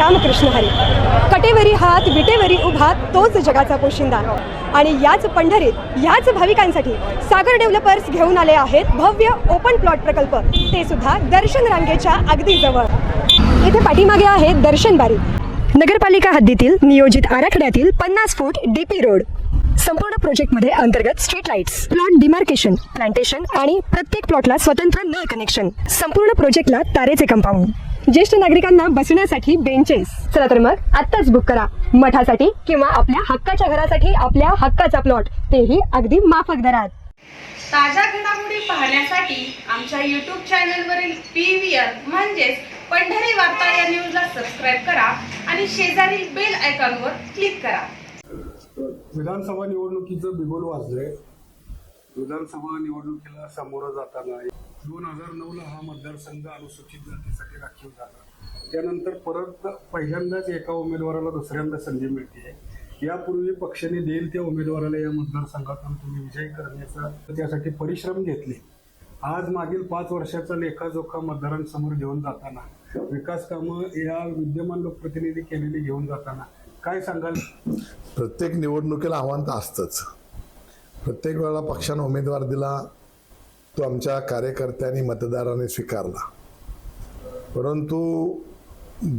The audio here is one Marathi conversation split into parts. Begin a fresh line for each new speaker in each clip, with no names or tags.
रामकृष्ण हरी. कटेवरी हात विटेवरी उभा तोच जगाचा पोशिंदा. आणि याच पंढरीत याच भाविकांसाठी सागर डेव्हलपर्स घेऊन आले आहेत भव्य ओपन प्लॉट प्रकल्प, ते सुद्धा दर्शन रांगेच्या अगदी जवळ. इथे पाठीमागे आहे दर्शन बारी. नगरपालिका हद्दीतील नियोजित आराखड्यातील 50 फूट डीपी रोड. संपूर्ण प्रोजेक्टमध्ये अंतर्गत street lights, plot demarcation, plantation आणि प्रत्येक प्लॉटला स्वतंत्र नळ कनेक्शन. संपूर्ण प्रोजेक्टला तारेचे कंपाऊंड, ज्येष्ठ नागरिकांना बसण्यासाठी बेंचेस. चला तर मग आत्ताच बुक करा मठासाठी किंवा आपल्या हक्काच्या घरासाठी आपल्या हक्काचा प्लॉट, तेही अगदी माफक दरात.
ताज्या घडामोडी पाहण्यासाठी आमच्या YouTube चॅनलवरील PVR म्हणजेच पंढरी वार्ता या न्यूजला सबस्क्राईब करा आणि शेजारील बेल आयकॉनवर क्लिक करा.
विधानसभा निवडणुकीचं बिगुल वाजलंय. विधानसभा निवडणुकीला सामोरं जाताना 2009ला हा मतदारसंघ अनुसूचित जातीसाठी राखीव झाला. त्यानंतर परत पहिल्यांदाच एका उमेदवाराला दुसऱ्यांदा संधी मिळते. यापूर्वी पक्षाने देईल त्या उमेदवाराला या मतदारसंघातून तुम्ही विजय करण्याचा त्यासाठी परिश्रम घेतले. आज मागील 5 वर्षाचा लेखाजोखा मतदारांसमोर घेऊन जाताना, विकास कामं या विद्यमान लोकप्रतिनिधी केलेली घेऊन जाताना काय सांगाल?
प्रत्येक निवडणुकीला आव्हान तर असतंच. प्रत्येक वेळेला पक्षानं उमेदवार दिला, तो आमच्या कार्यकर्त्यांनी मतदारांनी स्वीकारला. परंतु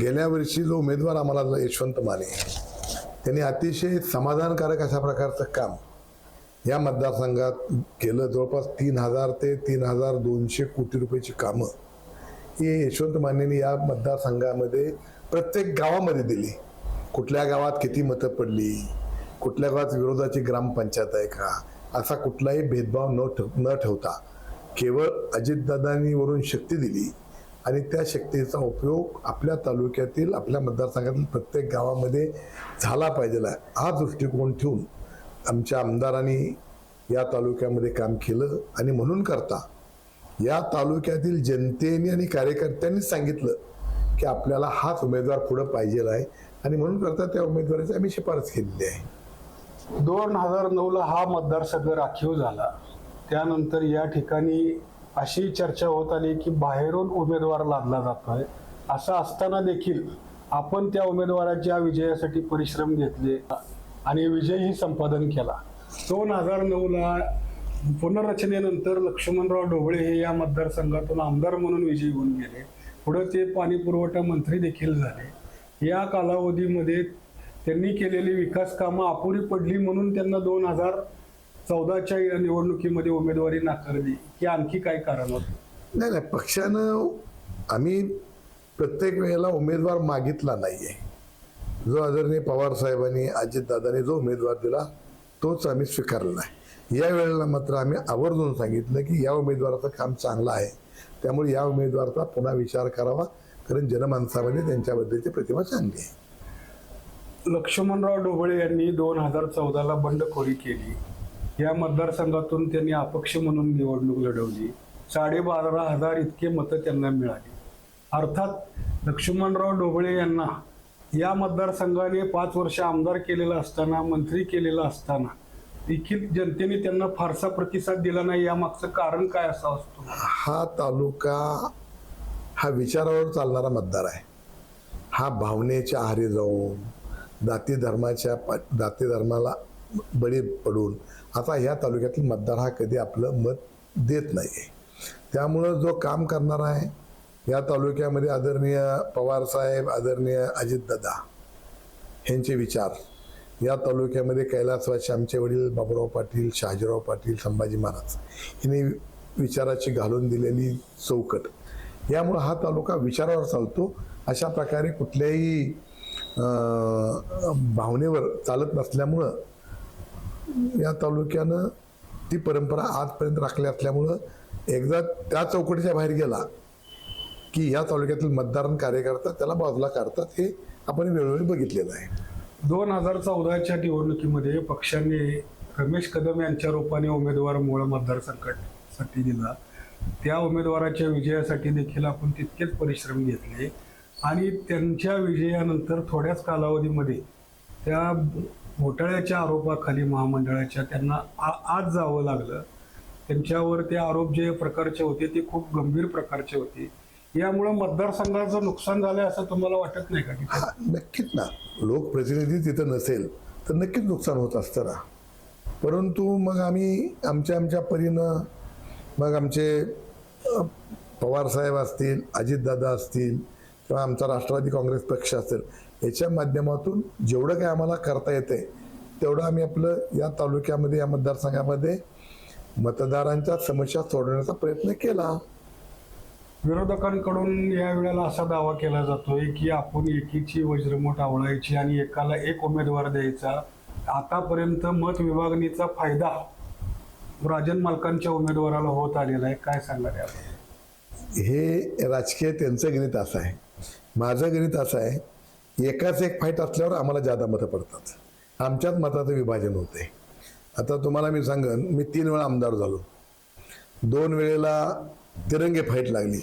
गेल्या वर्षी जो उमेदवार आम्हाला यशवंत माने, त्यांनी अतिशय समाधानकारक अशा प्रकारचं काम या मतदारसंघात केलं. जवळपास 3000 ते 3200 कोटी रुपयाची कामं ही यशवंत मानेंनी या मतदारसंघामध्ये प्रत्येक गावामध्ये दिली. कुठल्या गावात किती मतं पडली, कुठल्या गावात विरोधाची ग्रामपंचायत आहे का, असा कुठलाही भेदभाव न ठेवता केवळ अजितदादांनी वरून शक्ती दिली आणि त्या शक्तीचा उपयोग आपल्या तालुक्यातील, आपल्या मतदारसंघातील प्रत्येक गावामध्ये झाला पाहिजे हा दृष्टिकोन ठेवून आमच्या आमदारांनी या तालुक्यामध्ये काम केलं. आणि म्हणून करता या तालुक्यातील जनतेने आणि कार्यकर्त्यांनी सांगितलं की आपल्याला हाच उमेदवार पुढे पाहिजे आहे आणि म्हणून करता त्या उमेदवाराची आम्ही शिफारस केलेली आहे.
2009ला हा मतदारसंघ राखीव झाला. त्यानंतर या ठिकाणी अशी चर्चा होत आली की बाहेरून उमेदवार लादला जातोय. असं असताना देखील आपण त्या उमेदवाराच्या विजयासाठी परिश्रम घेतले आणि विजयही संपादन केला. 2009ला पुनर्रचनेनंतर लक्ष्मणराव ढोबळे हे या मतदारसंघातून आमदार म्हणून विजयी होऊन गेले. पुढे ते पाणी पुरवठा मंत्री देखील झाले. या कालावधीमध्ये त्यांनी केलेली विकास कामं अपुरी पडली म्हणून त्यांना 2014च्या निवडणुकीमध्ये उमेदवारी नाकारली, की आणखी काय कारण होतं?
नाही, पक्षानं आम्ही प्रत्येक वेळेला उमेदवार मागितला नाहीये. जो आदरणीय पवार साहेबांनी, अजितदादांनी जो उमेदवार दिला तोच आम्ही स्वीकारला आहे. या वेळेला मात्र आम्ही आवर्जून सांगितलं की या उमेदवाराचं काम चांगलं आहे, त्यामुळे या उमेदवाराचा पुन्हा विचार करावा, कारण जनमानसामध्ये त्यांच्याबद्दलची प्रतिमा चांगली आहे.
लक्ष्मणराव ढोबळे यांनी 2014ला बंडखोरी केली. या मतदारसंघातून त्यांनी अपक्ष म्हणून निवडणूक लढवली. 12,500 इतके मतं त्यांना मिळाली. अर्थात लक्ष्मणराव ढोबळे यांना या मतदारसंघाने 5 वर्ष आमदार केलेला असताना, मंत्री केलेला असताना देखील जनतेने त्यांना फारसा प्रतिसाद दिला नाही. यामागचं कारण काय असं असतो?
हा तालुका हा विचारावर चालणारा मतदार आहे. हा भावनेच्या आहारी जाऊन जाती धर्माला बळी पडून आता ह्या तालुक्यातील मतदार हा कधी आपलं मत देत नाही. त्यामुळं जो काम करणार आहे या तालुक्यामध्ये आदरणीय पवार साहेब, आदरणीय अजितदादा यांचे विचार, या तालुक्यामध्ये कैलासवासी आमचे वडील बाबूराव पाटील, शहाजीराव पाटील, संभाजी महाराज यांनी विचाराची घालून दिलेली चौकट, यामुळे हा तालुका विचारावर चालतो. अशा प्रकारे कुठल्याही भावनेवर चालत नसल्यामुळं या तालुक्यानं ती परंपरा आजपर्यंत राखली असल्यामुळं एकदा त्या चौकटीच्या बाहेर गेला की या तालुक्यातील मतदार कार्यकर्ता त्याला बाजूला काढतात. हे आपण वेळोवेळी बघितलेलं आहे.
2014च्या निवडणुकीमध्ये पक्षाने रमेश कदम यांच्या रूपाने उमेदवार मूळ मतदारसंघासाठी दिला. त्या उमेदवाराच्या विजयासाठी देखील आपण तितकेच परिश्रम घेतले आणि त्यांच्या विजयानंतर थोड्याच कालावधीमध्ये त्या घोटाळ्याच्या आरोपाखाली महामंडळाच्या त्यांना आज जावं लागलं. त्यांच्यावर ते आरोप जे प्रकारचे होते ते खूप गंभीर प्रकारचे होते. यामुळे मतदारसंघाचं नुकसान झालंय असं तुम्हाला वाटत नाही का की
हा, नक्कीच ना. लोकप्रतिनिधी तिथं नसेल तर नक्कीच नुकसान होत असतं ना. परंतु मग आम्ही आमच्या परीनं मग आमचे पवार साहेब असतील, अजितदादा असतील किंवा आमचा राष्ट्रवादी काँग्रेस पक्ष असेल, याच्या माध्यमातून जेवढं काय आम्हाला करता येतंय तेवढं आम्ही आपलं या तालुक्यामध्ये, या मतदारसंघामध्ये मतदारांच्या समस्या सोडवण्याचा प्रयत्न केला.
विरोधकांकडून या वेळेला असा दावा केला जातोय की आपण एकीची वज्रमूठ आवळायची आणि एकाला एक उमेदवार द्यायचा. आतापर्यंत मत विभागणीचा फायदा राजन मालकांच्या उमेदवाराला होत आलेला आहे. काय सांगणार यावर?
हे राजकीय त्यांचं गणित असं आहे. माझं गणित असं आहे, एकाच एक फाईट असल्यावर आम्हाला जादा मतं पडतात. आमच्याच मताचं विभाजन होते. आता तुम्हाला मी सांगन, मी 3 वेळा आमदार झालो. 2 वेळेला तिरंगी फाईट लागली.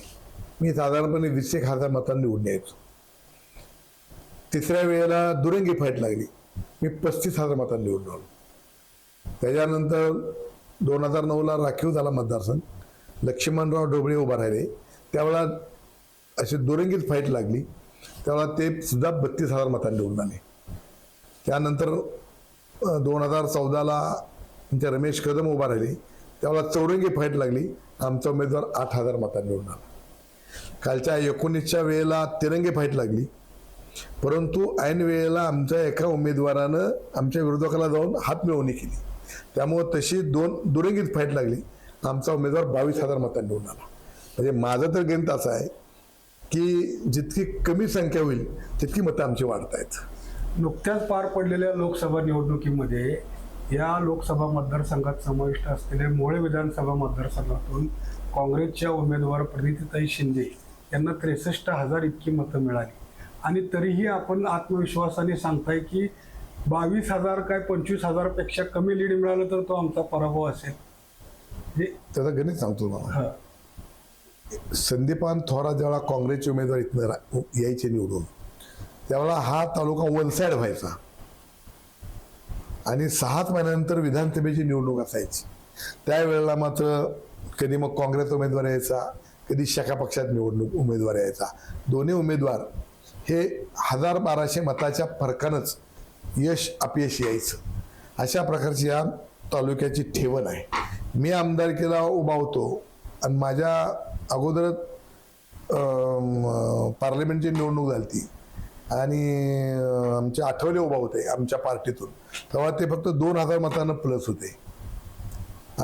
मी साधारणपणे 20,000 मतांनी निवडून यायचो. 3ऱ्या वेळेला दुरंगी फाईट लागली. मी 35,000 मतांनी निवडून आलो. त्याच्यानंतर 2009ला राखीव झाला मतदारसंघ. लक्ष्मणराव ढोबळे उभा राहिले. त्यावेळेला अशी दुरंगीच फाईट लागली. त्यावेळेला ते सुद्धा 32,000 मतांनी निवडून आले. त्यानंतर 2014ला आमचे रमेश कदम उभा राहिले. त्यावेळेला चौरंगी फाईट लागली. आमचा उमेदवार 8,000 मतांनी निवडून आला. कालच्या 19च्या वेळेला तिरंगी फाईट लागली. परंतु ऐन वेळेला आमच्या एका उमेदवारानं आमच्या विरोधकाला जाऊन हात मिळवणी केली. त्यामुळे तशी 2 दुरंगीत फाईट लागली. आमचा उमेदवार 22,000 मतांनी निवडून आला. म्हणजे माझं तर गणित असं आहे की जितकी कमी संख्या होईल तितकी मतं आमची वाढत आहेत.
नुकत्याच पार पडलेल्या लोकसभा निवडणुकीमध्ये या लोकसभा मतदारसंघात समाविष्ट असलेल्या मोहोळ विधानसभा मतदारसंघातून काँग्रेसच्या उमेदवार प्रणितीताई शिंदे यांना 63,000 इतकी मतं मिळाली. आणि तरीही आपण आत्मविश्वासाने सांगताय की 22,000 काय 25,000 पेक्षा कमी लीड मिळालं तर तो आमचा पराभव असेल.
त्याचं गणित सांगतो मला. संदीपान थोरात जेव्हा काँग्रेसचे उमेदवार इथनं यायचे निवडून, त्यावेळेला हा तालुका वन साईड व्हायचा आणि 6 महिन्यानंतर विधानसभेची निवडणूक असायची. त्यावेळेला मात्र कधी मग काँग्रेस उमेदवार यायचा, कधी शाखा पक्षात निवडणूक उमेदवार यायचा. दोन्ही उमेदवार हे 1,000-1,200 मताच्या फरकानंच यश अपयश यायचं. अशा प्रकारची या तालुक्याची ठेवण आहे. मी आमदारकीला उभा होतो आणि माझ्या अगोदरच पार्लमेंटची निवडणूक झाली ती आणि आमचे आठवले उभा होते आमच्या पार्टीतून. तेव्हा ते फक्त 2,000 मतांना प्लस होते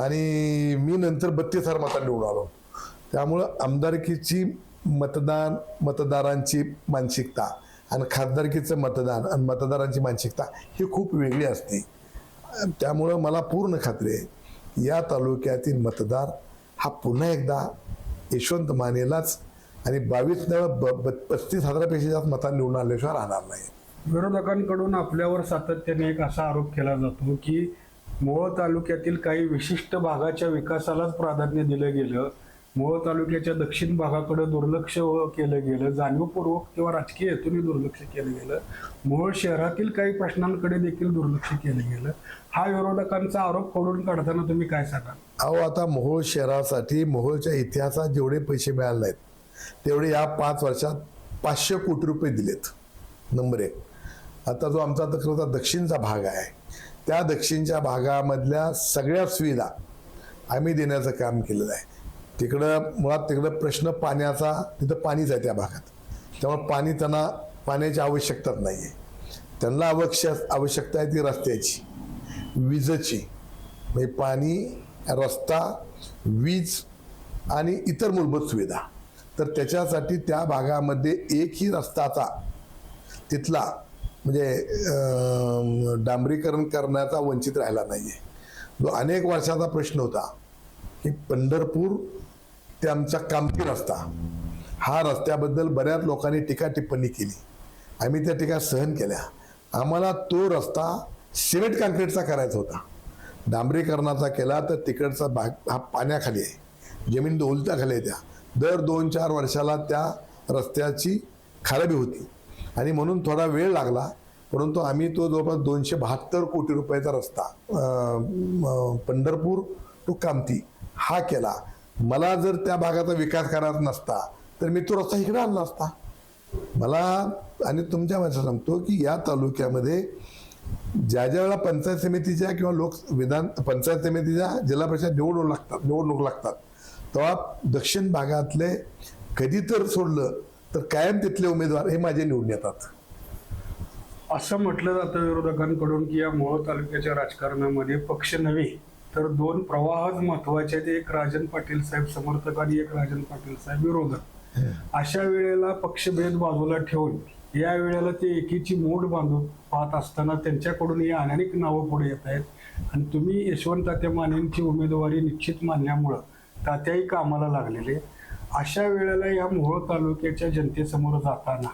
आणि मी नंतर 32,000 मतांनी निवडून आलो. त्यामुळं आमदारकीची मतदारांची मानसिकता आणि खासदारकीचं मतदान आणि मतदारांची मानसिकता ही खूप वेगळी असते. त्यामुळं मला पूर्ण खात्री आहे या तालुक्यातील मतदार हा पुन्हा एकदा यशवंत मानेलाच आणि 35,000पेक्षा जास्त मतांनी निवडून आल्याशिवाय राहणार नाही.
विरोधकांकडून आपल्यावर सातत्याने एक असा आरोप केला जातो की मोहोळ तालुक्यातील काही विशिष्ट भागाच्या विकासालाच प्राधान्य दिलं गेलं, मोहोळ तालुक्याच्या दक्षिण भागाकडे दुर्लक्ष केलं गेलं, जाणीवपूर्वक किंवा राजकीय हेतूने दुर्लक्ष केलं गेलं, मोहोळ शहरातील काही प्रश्नांकडे देखील दुर्लक्ष केलं गेलं. हा विरोधकांचा आरोप खोडून काढताना तुम्ही काय सांगाल?
अहो, आता मोहोळ शहरासाठी मोहोळच्या इतिहासात जेवढे पैसे मिळाले नाहीत तेवढे या 5 वर्षात 500 कोटी रुपये दिलेत. नंबर 1. आता जो आमचा दक्षिणचा भाग आहे त्या दक्षिणच्या भागामधल्या सगळ्या सुविधा आम्ही देण्याचं काम केलेलं आहे. तिकडं प्रश्न पाण्याचा, तिथं पाणीच आहे त्या भागात. त्यामुळे त्यांना पाण्याची आवश्यकताच नाही आहे. त्यांना आवश्यकता आहे ती रस्त्याची, विजेची. म्हणजे पाणी, रस्ता, वीज आणि इतर मूलभूत सुविधा. तर त्याच्यासाठी त्या भागामध्ये एकही रस्ताचा तिथला म्हणजे डांबरीकरण करण्याचा वंचित राहिला नाहीये. जो अनेक वर्षाचा प्रश्न होता की पंढरपूर ते आमचा कामठी रस्ता, हा रस्त्याबद्दल बऱ्याच लोकांनी टीका टिप्पणी केली. आम्ही त्या टीका सहन केल्या. आम्हाला तो रस्ता सिमेंट काँक्रीटचा करायचा होता. डांबरीकरणाचा केला तर तिकडचा भाग हा पाण्याखाली आहे, जमीन डोलत्याखाली आहे. त्या दर 2-4 वर्षाला त्या रस्त्याची खराबी होती आणि म्हणून थोडा वेळ लागला. परंतु आम्ही तो जवळपास 272 कोटी रुपयाचा रस्ता पंढरपूर टू कामठी हा केला. मला जर त्या भागाचा विकास करायचा नसता तर मी तो रस्ता इकडे आणला असता. मला आणि तुमच्या माणसाला सांगतो की या तालुक्यामध्ये ज्या वेळेला पंचायत समितीच्या किंवा पंचायत समितीच्या जिल्हा परिषद निवडणूक लागतात तेव्हा दक्षिण भागातले कधी तर सोडलं तर कायम तिथले उमेदवार हे माझे निवडून येतात.
असं म्हटलं जातं विरोधकांकडून की या मोहोळ तालुक्याच्या राजकारणामध्ये पक्ष नव्हे तर दोन प्रवाहच महत्वाचे आहेत, एक राजन पाटील साहेब समर्थक आणि एक राजन पाटील साहेब विरोधक. अशा वेळेला पक्षभेद बाजूला ठेवून या वेळेला ते एकीची मोड बांधून पाहत असताना त्यांच्याकडून या अनेक नावं पुढे येत आहेत आणि तुम्ही यशवंत तात्या मानेंची उमेदवारी निश्चित मानल्यामुळं तात्याही कामाला लागलेले. अशा वेळेला या मोहोळ तालुक्याच्या जनतेसमोर जाताना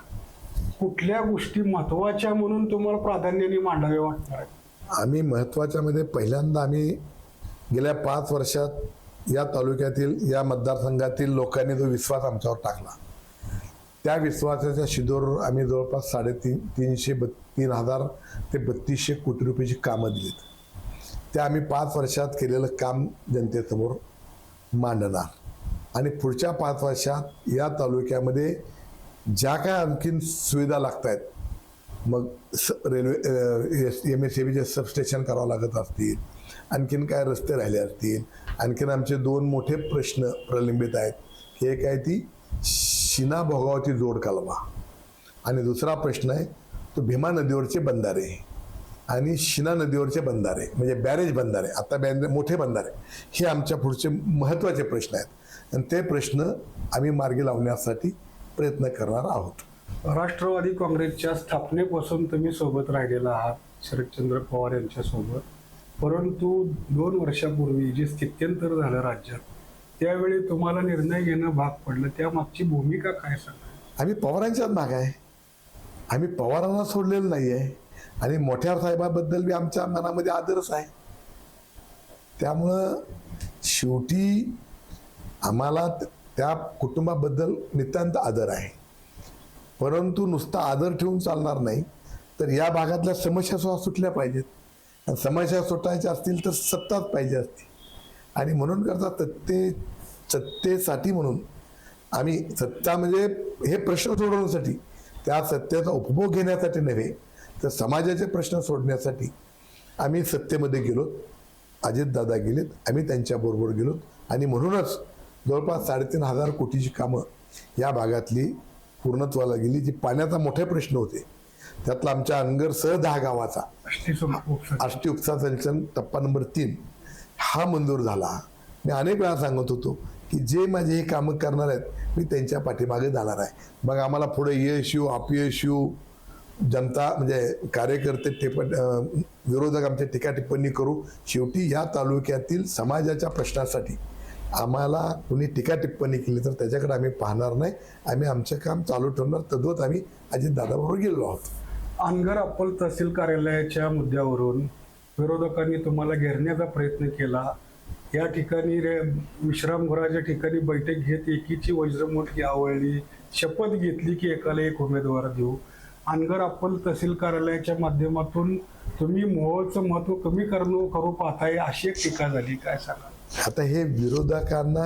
कुठल्या गोष्टी महत्वाच्या म्हणून तुम्हाला प्राधान्याने मांडावे वाटणार आहे?
आम्ही महत्वाच्या मध्ये पहिल्यांदा आम्ही गेल्या 5 वर्षात या तालुक्यातील या मतदारसंघातील लोकांनी जो विश्वास आमच्यावर टाकला त्या विश्वासाच्या शिदोर आम्ही जवळपास 3,500 ते 3,200 कोटी रुपयाची कामं दिलीत. त्या आम्ही 5 वर्षात केलेलं काम जनतेसमोर मांडणार आणि पुढच्या 5 वर्षात या तालुक्यामध्ये ज्या काय आणखीन सुविधा लागत आहेत, मग रेल्वे MSABचे सबस्टेशन करावं लागत असतील, आणखीन काय रस्ते राहिले असतील, आणखीन आमचे 2 मोठे प्रश्न प्रलंबित आहेत. एक आहे ती शिना भोगावती जोड कालवा आणि दुसरा प्रश्न आहे तो भीमा नदीवरचे बंधारे आणि शिना नदीवरचे बंधारे म्हणजे बॅरेज बंधारे, आता मोठे बंधारे, हे आमच्या पुढचे महत्त्वाचे प्रश्न आहेत आणि ते प्रश्न आम्ही मार्गी लावण्यासाठी प्रयत्न करणार आहोत.
राष्ट्रवादी काँग्रेसच्या स्थापनेपासून तुम्ही सोबत राहिलेला आहात शरदचंद्र पवार यांच्यासोबत, परंतु 2 वर्षापूर्वी जे स्थित्यंतर झालं राज्यात त्यावेळी तुम्हाला निर्णय घेणं भाग पडलं, त्यामागची भूमिका काय सांगा?
आम्ही पवारांच्याच मागे आहे, आम्ही पवारांना सोडलेलं नाही आहे आणि मोठ्या साहेबाबद्दल बी आमच्या मनामध्ये आदरच आहे. त्यामुळं शेवटी आम्हाला त्या कुटुंबाबद्दल नितांत आदर आहे, परंतु नुसता आदर ठेवून चालणार नाही. तर या भागातल्या समस्या सुटल्या पाहिजेत आणि समस्या सुटायच्या असतील तर सत्ताच पाहिजे असते आणि म्हणून करता सत्तेसाठी म्हणून आम्ही सत्ता म्हणजे हे प्रश्न सोडवण्यासाठी, त्या सत्तेचा उपभोग घेण्यासाठी नव्हे तर समाजाचे प्रश्न सोडण्यासाठी आम्ही सत्तेमध्ये गेलोत. अजितदादा गेलेत, आम्ही त्यांच्याबरोबर गेलोत आणि म्हणूनच जवळपास 3,500 कोटीची कामं या भागातली पूर्णत्वाला गेली. जी पाण्याचा मोठे प्रश्न होते त्यातला आमच्या अनगरसह 10 गावाचा आष्टी उपसा सिंचन टप्पा नंबर 3 हा मंजूर झाला. मी अनेक वेळा सांगत होतो की जे माझे हे कामं करणार आहेत मी त्यांच्या पाठीमागे जाणार आहे. मग आम्हाला पुढे यश येऊ अपयश येऊ, जनता म्हणजे कार्यकर्ते विरोधक आमच्या टीका टिप्पणी करू, शेवटी या तालुक्यातील समाजाच्या प्रश्नासाठी आम्हाला कुणी टीका टिप्पणी केली तर त्याच्याकडे आम्ही पाहणार नाही. आम्ही आमचं काम चालू ठेवणार. तद्वत आम्ही अजितदादाबरोबर गेलो आहोत.
अनगर अप्पल तहसील कार्यालयाच्या मुद्द्यावरून विरोधकांनी तुम्हाला घेरण्याचा प्रयत्न केला. या ठिकाणी विश्रामगृहाच्या ठिकाणी बैठक घेत एकीची वज्रमुठी आवळली, शपथ घेतली की एकाला एक उमेदवार देऊ. अनगर अप्पल तहसील कार्यालयाच्या माध्यमातून तुम्ही मोहोळचं महत्व कमी करू पाहताय अशी एक टीका झाली, काय सांगा?
आता हे विरोधकांना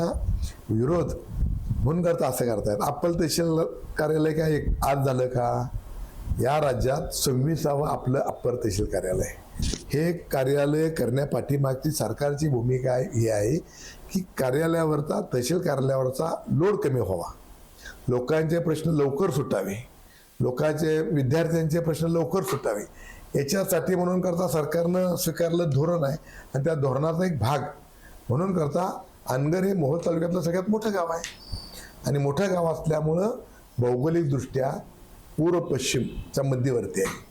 विरोध म्हणून करता असं करतायत. अप्पल तहसील कार्यालय काय आज झालं का? या राज्यात 26वं आपलं अप्पर तहसील कार्यालय. हे कार्यालय करण्यापाठीमागची सरकारची भूमिका ही आहे की कार्यालयावरचा तहसील कार्यालयावरचा लोड कमी व्हावा, लोकांचे प्रश्न लवकर सुटावे, लोकांचे विद्यार्थ्यांचे प्रश्न लवकर सुटावे. याच्यासाठी म्हणून करता सरकारनं स्वीकारलं धोरण आहे आणि त्या धोरणाचा एक भाग म्हणून करता अनगर हे मोहोळ तालुक्यातलं सगळ्यात मोठं गाव आहे आणि मोठं गाव असल्यामुळं भौगोलिकदृष्ट्या पूर्व पश्चिमच्या मध्यवर्ती आहे.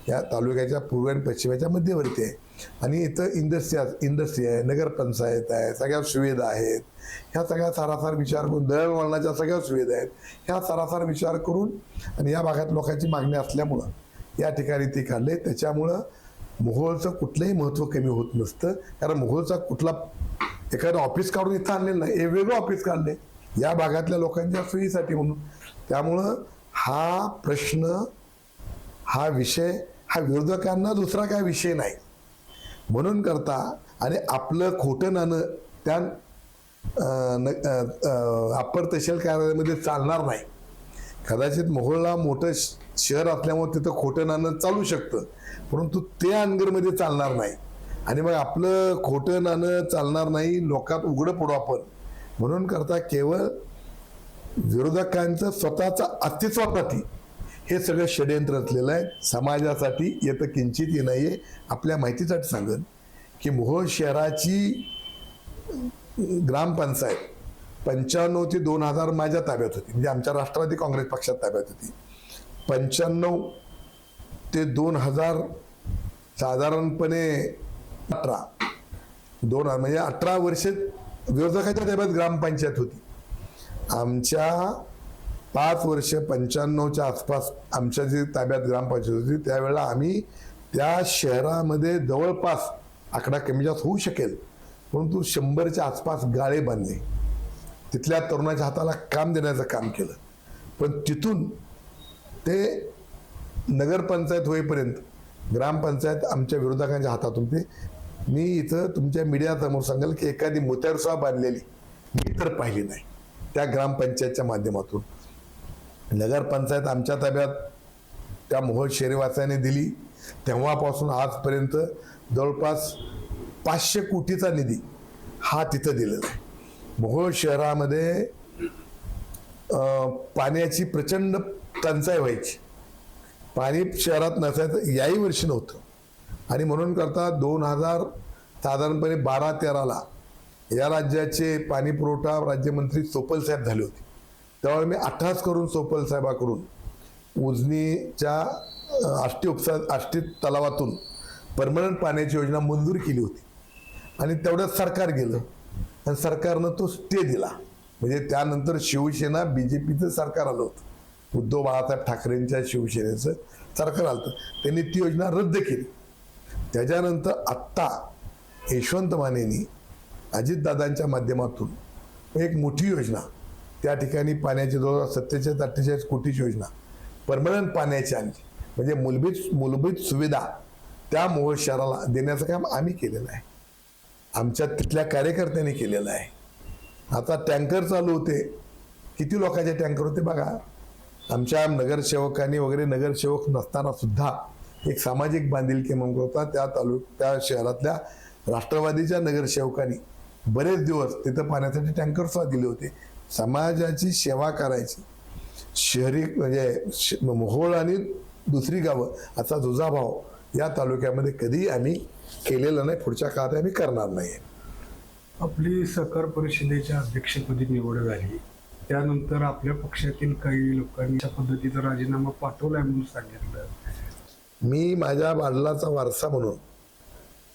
या तालुक्याच्या पूर्व आणि पश्चिमेच्या मध्यवर्ती आहे आणि इथं इंडस्ट्री आहे, नगरपंचायत आहे, सगळ्या सुविधा आहेत. ह्या सगळ्या सारासार विचार करून दळणवळणाच्या सगळ्या सुविधा आहेत. ह्या सारासार विचार करून आणि या भागात लोकांची मागणी असल्यामुळं या ठिकाणी ते काढले. त्याच्यामुळं मोहोळचं कुठलंही महत्त्व कमी होत नसतं, कारण मोहोळचा कुठला एखादं ऑफिस काढून इथं आणलेलं नाही, हे वेगळं ऑफिस काढले या भागातल्या लोकांच्या सोयीसाठी म्हणून. त्यामुळं हा प्रश्न, हा विषय हा विरोधकांना दुसरा काय विषय नाही म्हणून करता आणि आपलं खोटं नाणं त्या अप्पर तहसील कार्यालयामध्ये चालणार नाही. कदाचित मोहोळला मोठं शहर असल्यामुळे तिथं खोटं नाणं चालू शकतं, परंतु ते अनगरमध्ये चालणार नाही. आणि मग आपलं खोटं नाणं चालणार नाही, लोकात उघडं पडू आपण म्हणून करता केवळ विरोधकांचं स्वतःचं अस्तित्वासाठी हे सगळं षडयंत्र रचलेलं आहे. समाजासाठी येतं किंचितही नाहीये. आपल्या माहितीसाठी सांगेन की मोहोळ शहराची ग्रामपंचायत 95 ते 2000 माझ्या ताब्यात होती, म्हणजे आमच्या राष्ट्रवादी काँग्रेस पक्षात ताब्यात होती. 95 ते 2000 साधारणपणे 2000 म्हणजे 18 वर्ष विरोधकाच्या ताब्यात ग्रामपंचायत होती. आमच्या 5 वर्ष 95च्या आसपास आमच्या जी ताब्यात ग्रामपंचायत होती त्यावेळेला आम्ही त्या शहरामध्ये जवळपास आकडा कमी जास्त होऊ शकेल परंतु 100च्या आसपास गाळे बांधले, तिथल्या तरुणाच्या हाताला काम देण्याचं काम केलं. पण तिथून ते नगरपंचायत होईपर्यंत ग्रामपंचायत आमच्या विरोधकांच्या हातातून ते मी इथं तुमच्या मीडियासमोर सांगेल की एखादी मुत्यारसुद्धा बांधलेली मी तर पाहिली नाही त्या ग्रामपंचायतच्या माध्यमातून. नगरपंचायत आमच्या ताब्यात त्या मोहोळ शहरीवासियांनी दिली. तेव्हापासून आजपर्यंत जवळपास 500 कोटीचा निधी हा तिथं दिलेला आहे. मोहोळ शहरामध्ये पाण्याची प्रचंड टंचाई व्हायची, पाणी शहरात नसायचं, याही वर्षी नव्हतं. आणि म्हणून करता 2000 साधारणपणे 12-13ला या राज्याचे पाणी पुरवठा राज्यमंत्री सोपल साहेब झाले होते. त्यावेळी मी 18 करून सोपल साहेबाकडून उजनीच्या आष्टी तलावातून परमनंट पाण्याची योजना मंजूर केली होती. आणि तेवढ्यात सरकार गेलं आणि सरकारनं तो स्टे दिला. म्हणजे त्यानंतर शिवसेना BJPचं सरकार आलं होतं, उद्धव बाळासाहेब ठाकरेंच्या शिवसेनेचं सरकार आलं होतं, त्यांनी ती योजना रद्द केली. त्याच्यानंतर आत्ता यशवंत मानेंनी अजितदादांच्या माध्यमातून एक मोठी योजना त्या ठिकाणी पाण्याची 47-48 कोटीची योजना परमनंट पाण्याची आणली. म्हणजे मूलभूत सुविधा त्या मोहोळ शहराला देण्याचं काम आम्ही केलेलं आहे, आमच्या तिथल्या कार्यकर्त्यांनी केलेलं आहे. आता टँकर चालू होते, किती लोकांचे टँकर होते बघा. आमच्या नगरसेवकांनी वगैरे नगरसेवक नसताना सुद्धा एक सामाजिक बांधिलकी म्हणून होता. त्या शहरातल्या राष्ट्रवादीच्या नगरसेवकांनी बरेच दिवस तिथं पाण्यासाठी टँकर सुद्धा दिले होते. समाजाची सेवा करायची, शहरी म्हणजे मोहोळ आणि दुसरी गावं असा दुजाभाव या तालुक्यामध्ये कधीही आम्ही केलेला नाही, पुढच्या काळात आम्ही करणार नाही.
आपली सहकार परिषदेच्या अध्यक्षपदी निवड झाली, त्यानंतर आपल्या पक्षातील काही लोकांनी अशा पद्धतीचा राजीनामा पाठवलाय म्हणून सांगितलं.
मी माझ्या वडिलाचा वारसा म्हणून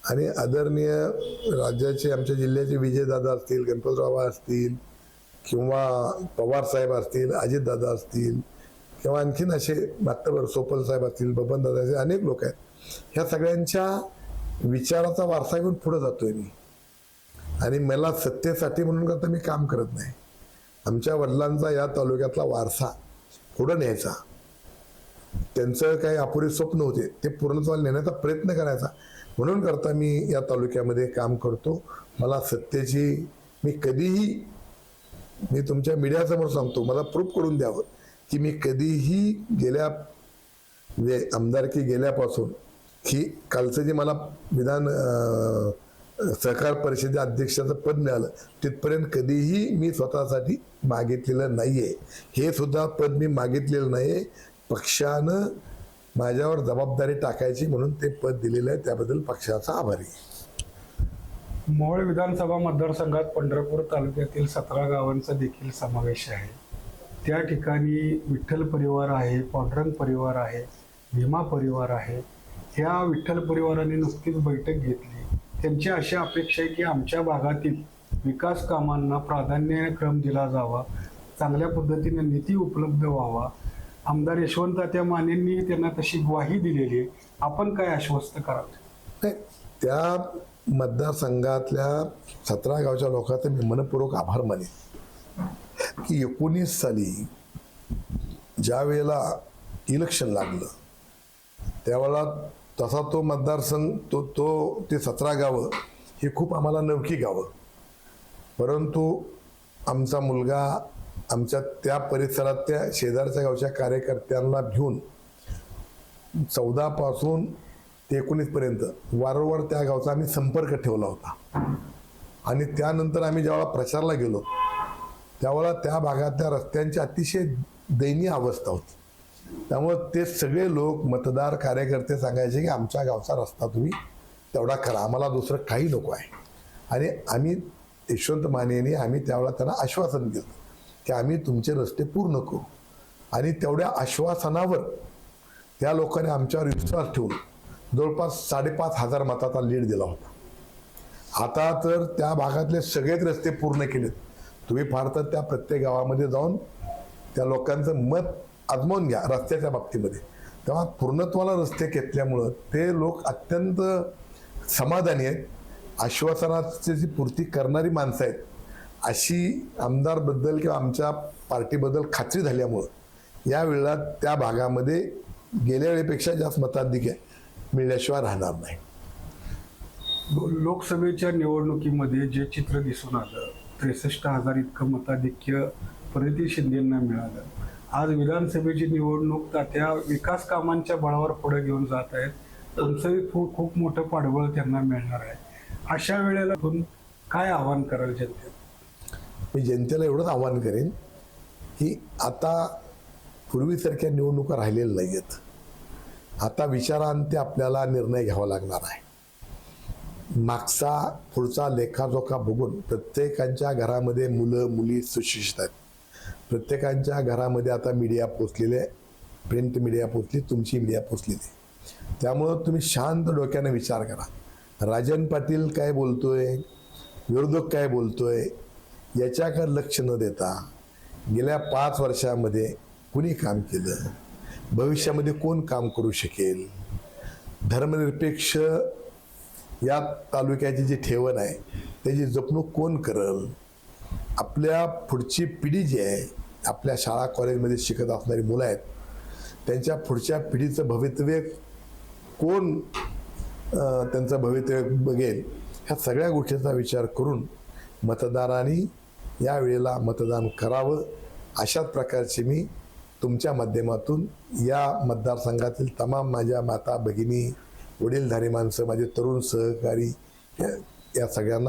आणि आदरणीय राज्याचे आमच्या जिल्ह्याचे विजयदादा असतील, गणपतराव असतील किंवा पवार साहेब असतील, अजितदादा असतील किंवा आणखीन असे मातबर सोपल साहेब असतील, बबनदादा असतील, अनेक लोक आहेत. ह्या सगळ्यांच्या विचाराचा वारसा घेऊन पुढे जातोय मी. आणि मला सत्तेसाठी म्हणून करता मी काम करत नाही. आमच्या वडिलांचा या तालुक्यातला वारसा पुढे न्यायचा, त्यांचं काही अपुरे स्वप्न होते ते पूर्णत्वाला नेण्याचा प्रयत्न करायचा म्हणून करता मी या तालुक्यामध्ये काम करतो. मला सत्तेची मी तुमच्या मीडियासमोर सांगतो, मला प्रूफ करून द्यावं की मी कधीही म्हणजे आमदारकी गेल्यापासून की कालचं जे मला सहकार परिषदे अध्यक्षाचं पद मिळालं तिथपर्यंत कधीही मी स्वतःसाठी मागितलेलं नाहीये. हे सुद्धा पद मी मागितलेलं नाहीये, पक्षानं माझ्यावर जबाबदारी टाकायची म्हणून ते पद दिलेलं आहे, त्याबद्दल पक्षाचा आभारी.
मोहोळ विधानसभा मतदारसंघात पंढरपूर तालुक्यातील 17 गावांचा देखील समावेश आहे. त्या ठिकाणी विठ्ठल परिवार आहे, पांडुरंग परिवार आहे, भीमा परिवार आहे. ह्या विठ्ठल परिवाराने नुकतीच बैठक घेतली. त्यांची अशी अपेक्षा आहे की आमच्या भागातील विकास कामांना प्राधान्यक्रम दिला जावा, चांगल्या पद्धतीने निधी उपलब्ध व्हावा. आमदार यशवंत मानेंनी त्यांना तशी ग्वाही दिलेली आहे. आपण काय आश्वस्त कराल?
त्या मतदारसंघातल्या 17 गावच्या लोकांचे मी मनपूर्वक आभार मानेन की 19 साली ज्या वेळेला इलेक्शन लागलं त्यावेळेला तसा तो मतदारसंघ ते 17 गावं ही खूप आम्हाला नवकी गावं. परंतु आमचा मुलगा आमच्या त्या परिसरात त्या शेजारच्या गावच्या कार्यकर्त्यांना घेऊन 14 पासून ते 19 पर्यंत वारंवार त्या गावचा आम्ही संपर्क ठेवला होता. आणि त्यानंतर आम्ही ज्यावेळेला प्रचारला गेलो त्यावेळेला त्या भागातल्या रस्त्यांची अतिशय दयनीय अवस्था होती. त्यामुळं ते सगळे लोक मतदार कार्यकर्ते सांगायचे की आमच्या गावचा रस्ता तुम्ही तेवढा करा, आम्हाला दुसरं काही नको आहे. आणि आम्ही यशवंत मानेने आम्ही त्यावेळेला त्यांना आश्वासन दिलं की आम्ही तुमचे रस्ते पूर्ण करू. आणि तेवढ्या आश्वासनावर त्या लोकांनी आमच्यावर विश्वास ठेवून जवळपास 5,500 मताचा लीड दिला होता. आता तर त्या भागातले सगळेच रस्ते पूर्ण केलेत. तुम्ही फार तर त्या प्रत्येक गावामध्ये जाऊन त्या लोकांचं मत आजमावून घ्या रस्त्याच्या बाबतीमध्ये. तेव्हा पूर्णत्वाला रस्ते घेतल्यामुळं ते लोक अत्यंत समाधानी आहेत. आश्वासनाची जी पूर्ती करणारी माणसं आहेत अशी आमदारबद्दल किंवा आमच्या पार्टीबद्दल खात्री झाल्यामुळं यावेळेला त्या भागामध्ये गेल्या वेळेपेक्षा जास्त मताधिक्य मिळण्याशिवाय राहणार नाही.
लोकसभेच्या निवडणुकीमध्ये जे चित्र दिसून आलं, 63,000 इतकं मताधिक्य प्रीती शिंदेंना मिळालं. आज विधानसभेची निवडणूक त्या विकास कामांच्या बळावर पुढे घेऊन जात आहेत. तुमचंही खूप मोठं पाठबळ त्यांना मिळणार आहे. अशा वेळेला तुम्ही काय आवाहन कराल जनतेला?
मी जनतेला एवढंच आवाहन करेन की आता पूर्वीसारख्या निवडणुका राहिलेल्या नाही आहेत. आता विचारांते आपल्याला निर्णय घ्यावा लागणार आहे. मागचा पुढचा लेखाजोखा बघून प्रत्येकाच्या घरामध्ये मुलं मुली सुशिक्षित आहेत. प्रत्येकाच्या घरामध्ये आता मीडिया पोचलेले, प्रिंट मीडिया पोचली, तुमची मीडिया पोचलेली. त्यामुळं तुम्ही शांत डोक्याने विचार करा. राजन पाटील काय बोलतोय, विरोधक काय बोलतोय याच्याकडे लक्ष न देता गेल्या 5 वर्षामध्ये कुणी काम केलं, भविष्यामध्ये कोण काम करू शकेल, धर्मनिरपेक्ष या तालुक्याची जी ठेवण आहे त्याची जपणूक कोण करल, आपल्या पुढची पिढी जी आहे, आपल्या शाळा कॉलेजमध्ये शिकत असणारी मुलं आहेत त्यांच्या पुढच्या पिढीचं भवितव्य कोण त्यांचं भवितव्य बघेल, ह्या सगळ्या गोष्टींचा विचार करून मतदारांनी या वेळेला मतदान करावं. अशाच प्रकारचे मी तुमच्या माध्यमातून या मतदारसंघातील तमाम माझ्या माता भगिनी, वडीलधारी माणसं, माझे तरुण सहकारी या सगळ्यांना